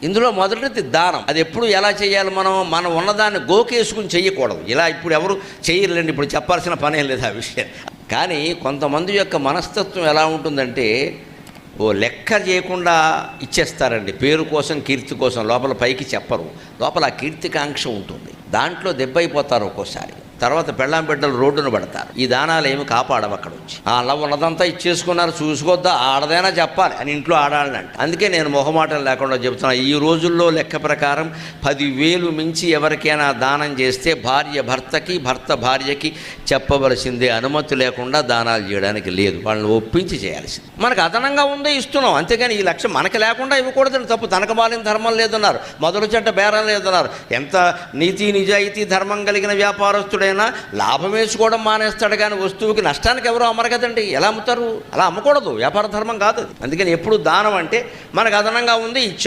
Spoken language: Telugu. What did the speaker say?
ఇందులో మొదటిది దానం. అది ఎప్పుడు ఎలా చేయాలి? మనం ఉన్నదాన్ని గోకేసుకుని చెయ్యకూడదు. ఇలా ఇప్పుడు ఎవరు చేయలేండి, ఇప్పుడు చెప్పాల్సిన పనేం లేదు ఆ విషయం. కానీ కొంతమంది యొక్క మనస్తత్వం ఎలా ఉంటుందంటే లెక్క చేయకుండా ఇచ్చేస్తారండి. పేరు కోసం, కీర్తి కోసం. లోపల పైకి చెప్పరు, లోపల ఆ కీర్తికాంక్ష ఉంటుంది. దాంట్లో దెబ్బైపోతారు ఒక్కోసారి. తర్వాత పెళ్ళాం బిడ్డలు రోడ్డును పడతారు. ఈ దానాలు ఏమి కాపాడవు. అక్కడ వచ్చి అలా ఉన్నదంతా ఇచ్చేసుకున్నారు, చూసుకోద్దా, ఆడదైనా చెప్పాలి అని ఇంట్లో ఆడాలంటే. అందుకే నేను మొహమాటం లేకుండా చెబుతున్నాను. ఈ రోజుల్లో లెక్క ప్రకారం 10,000 మించి ఎవరికైనా దానం చేస్తే భార్య భర్తకి, భర్త భార్యకి చెప్పవలసిందే. అనుమతి లేకుండా దానాలు చేయడానికి లేదు. వాళ్ళని ఒప్పించి చేయాల్సింది. మనకు అదనంగా ఉందే ఇస్తున్నాం, అంతేగాని ఈ లక్ష్యం మనకి లేకుండా ఇవ్వకూడదని తప్పు. తనకు మాలిన ధర్మం లేదన్నారు, మొదలు చెడ్డ బేరం లేదన్నారు. ఎంత నీతి నిజాయితీ ధర్మం కలిగిన వ్యాపారస్తుడైనా లాభం వేసుకోవడం మానేస్తాడు, కానీ వస్తువుకి నష్టానికి ఎవరు అమ్మరు కదండి. ఎలా అమ్ముతారు? అలా అమ్మకూడదు, వ్యాపార ధర్మం కాదు అది. అందుకని ఎప్పుడు దానం అంటే మనకు అదనంగా ఉంది ఇచ్చాం.